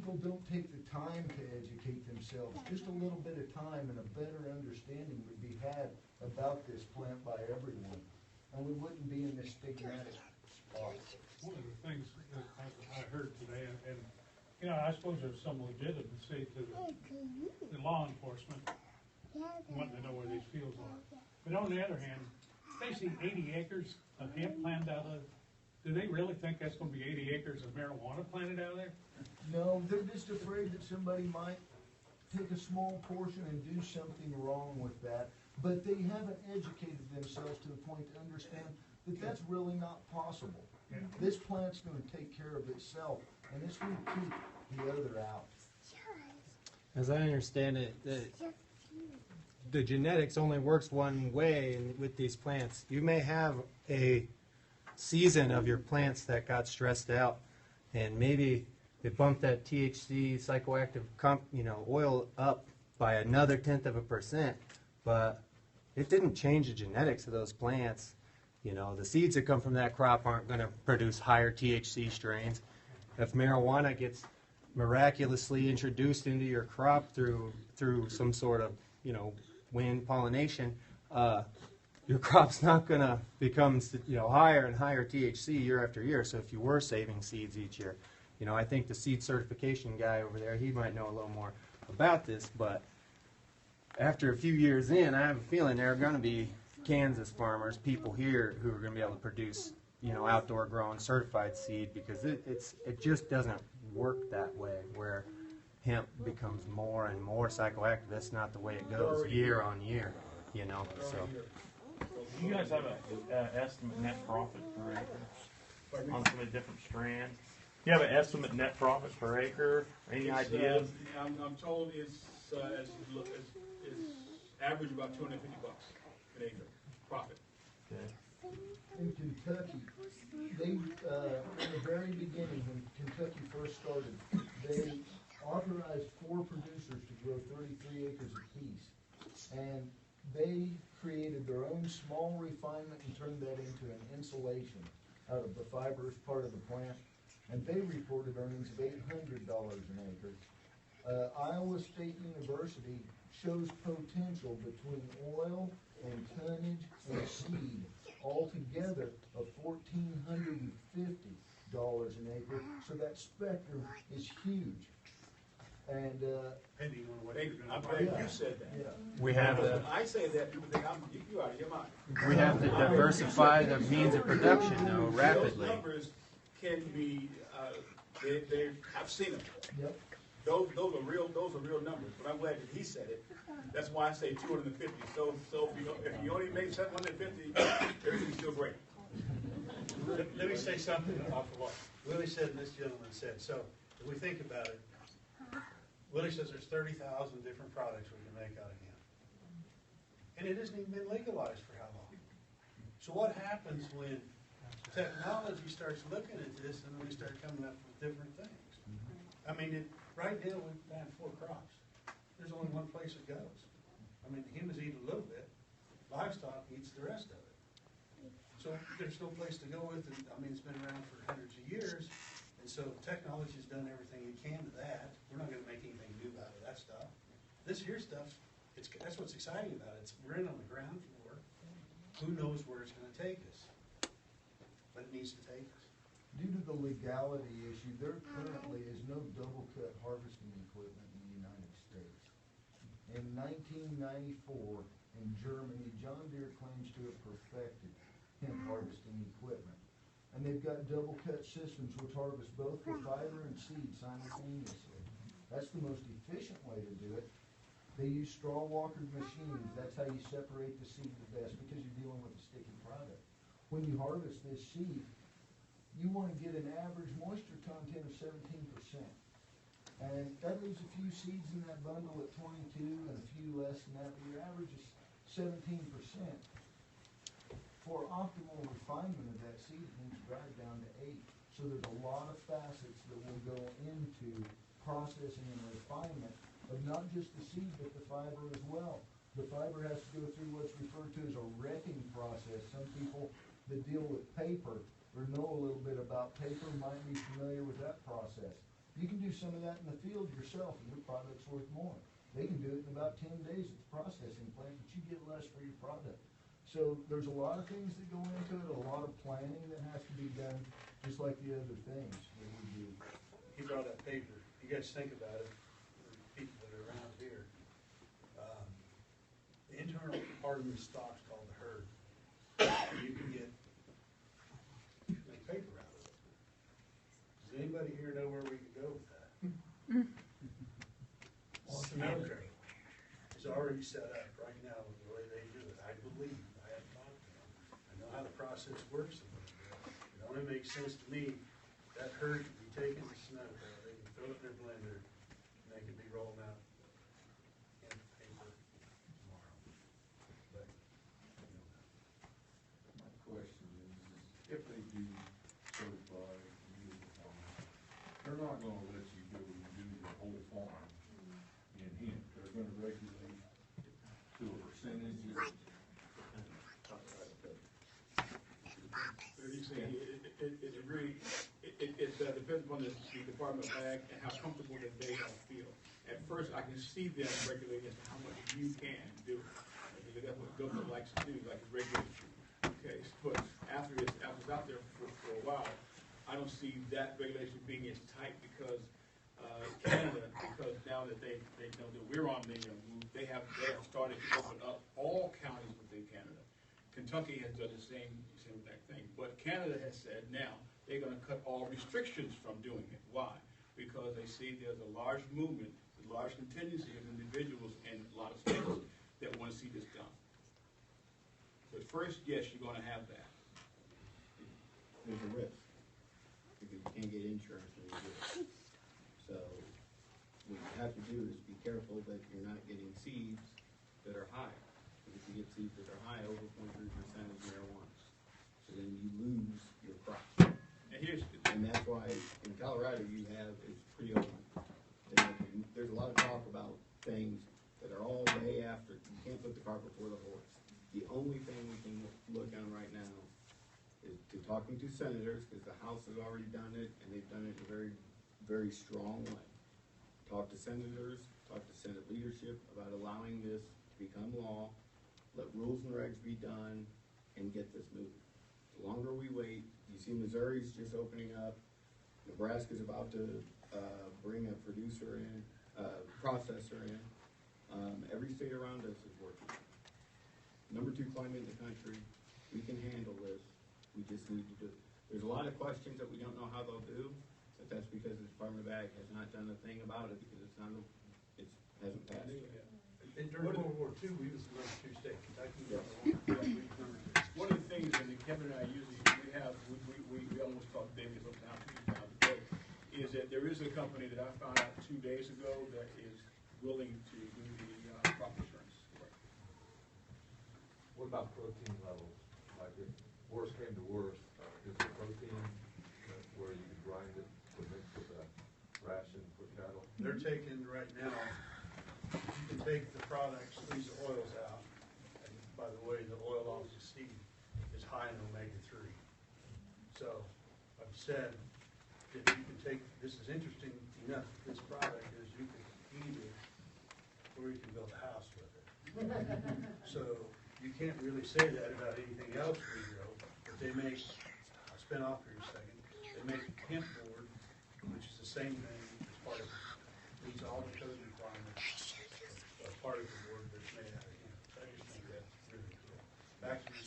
people don't take the time to educate themselves. Just a little bit of time and a better understanding would be had about this plant by everyone, and we wouldn't be in this stigmatic spot. One of the things that I heard today, and you know, I suppose there's some legitimacy to the law enforcement wanting to know where these fields are. But on the other hand, they see 80 acres of hemp planted out of. Do they really think that's going to be 80 acres of marijuana planted out there? No, they're just afraid that somebody might take a small portion and do something wrong with that. But they haven't educated themselves to the point to understand that that's really not possible. Yeah. This plant's going to take care of itself, and it's going to keep the other out. As I understand it, the genetics only works one way with these plants. You may have a season of your plants that got stressed out, and maybe it bumped that THC psychoactive oil up by another 0.1%, but it didn't change the genetics of those plants. You know, the seeds that come from that crop aren't going to produce higher THC strains. If marijuana gets miraculously introduced into your crop through some sort of, wind pollination, your crop's not going to become, higher and higher THC year after year. So if you were saving seeds each year, I think the seed certification guy over there, he might know a little more about this, but after a few years in, I have a feeling there are going to be Kansas farmers, people here who are going to be able to produce, outdoor grown certified seed, because it just doesn't work that way where hemp becomes more and more psychoactive. That's not the way it goes year on year, so. Do you guys have an estimate net profit per acre on some of the different strands? Do you have an estimate net profit per acre? Any ideas? I'm told it's average about $250 an acre profit. Okay. In Kentucky, they, in the very beginning, when Kentucky first started, they authorized 4 producers to grow 33 acres apiece. And they created their own small refinement and turned that into an insulation out of the fibrous part of the plant. And they reported earnings of $800 an acre. Iowa State University shows potential between oil and tonnage and seed altogether of $1,450 an acre. So that spectrum is huge. And Depending on what acre. I'm glad you said that. yeah. We have I say that, people think you out of your mind. we have to diversify the means of production, though, rapidly. Those numbers can be, I've seen them. Yep. Those are real numbers, but I'm glad that he said it. That's why I say 250. So if you only make 750, everything's still great. Let me say something off of what Willie said and this gentleman said. So if we think about it, Willie says there's 30,000 different products we can make out of hemp. And it hasn't even been legalized for how long? So what happens when technology starts looking at this and we start coming up with different things? I mean, right now we plant 4 crops. There's only one place it goes. I mean, humans eat a little bit. Livestock eats the rest of it. So there's no place to go with it. I mean, it's been around for hundreds of years. And so technology's done everything it can to that. We're not going to make anything new out of that stuff. This here stuff, that's what's exciting about it. We're in on the ground floor. Who knows where it's going to take us? But it needs to take us. Due to the legality issue, there currently is no double cut harvesting equipment in the United States. In 1994, in Germany, John Deere claims to have perfected hemp harvesting equipment. And they've got double cut systems which harvest both the fiber and seed simultaneously. That's the most efficient way to do it. They use straw walkered machines. That's how you separate the seed the best, because you're dealing with a sticky product. When you harvest this seed, you want to get an average moisture content of 17%. And that leaves a few seeds in that bundle at 22 and a few less than that, but your average is 17%. For optimal refinement of that seed, it needs to drive down to 8. So there's a lot of facets that will go into processing and refinement of not just the seed, but the fiber as well. The fiber has to go through what's referred to as a retting process. Some people that deal with paper or know a little bit about paper might be familiar with that process. You can do some of that in the field yourself, and your product's worth more. They can do it in about 10 days at the processing plant, but you get less for your product. So there's a lot of things that go into it, a lot of planning that has to be done, just like the other things that we do. He brought up paper. You guys think about it, for people that are around here. The internal part of the stock's called the herd. You can make paper out of it. Does anybody here know where we could go with that? Snow crate is already set up right now with the way they do it. I believe, I haven't talked to them. I know how the process works. It only makes sense to me that herd could be taken to snow, they can throw it in their blender, and they could be rolling out in paper tomorrow. But, My question is if they do certify you, they're not gonna let you go and do your whole farm in hemp. They're gonna regulate to a percentage of. You see, it really, it depends upon the Department of Ag and how comfortable that they don't feel. At first, I can see them regulating as to how much you can do. Because that's what government likes to do, like regulate you. Okay, but after it's out there for a while, I don't see that regulation being as tight because Canada, because now that they know that we're on the move, they have started to open up all counties within Canada. Kentucky has done the same exact thing, but Canada has said now they're going to cut all restrictions from doing it. Why? Because they see there's a large movement, a large contingency of individuals in a lot of states that want to see this done. But first, yes, you're going to have that. There's a risk, because you can't get insurance when you do it. So what you have to do is be careful that you're not getting seeds that are high. Because if you get seeds that are high, over 0.3% is marijuana. So then you lose your crop. And that's why in Colorado you have, it's pretty open. There's a lot of talk about things that are all way after. You can't put the cart before the horse. The only thing we can look on right now is to talking to senators, because the House has already done it, and they've done it in a very, very strong way. Talk to senators, talk to Senate leadership about allowing this to become law, let rules and regs be done, and get this moving. The longer we wait, you see Missouri's just opening up, Nebraska's about to bring a producer in, processor in. Every state around us is working. Number 2 climate in the country, we can handle this, we just need to do it. There's a lot of questions that we don't know how they'll do, but that's because the Department of Ag has not done a thing about it, because it hasn't passed yet. And during World War II, we was the number 2 state. Kentucky was Yes. number 2. One of the things, and Kevin and I usually, we almost talk David sometimes, is that there is a company that I found out 2 days ago that is willing to do the crop insurance work. What about protein levels? Like if worst came to worst, is the protein where you can grind it to mix with a ration for cattle? They're taking right now, you can take the product, squeeze the oils out, and by the way, the oil off the seed is high in omega-3. So I've said that you can take, this is interesting enough, this product is you can eat it or you can build a house with it. So you can't really say that about anything else we grow, but they make, I'll spin off here a second, they make hemp board, which is the same thing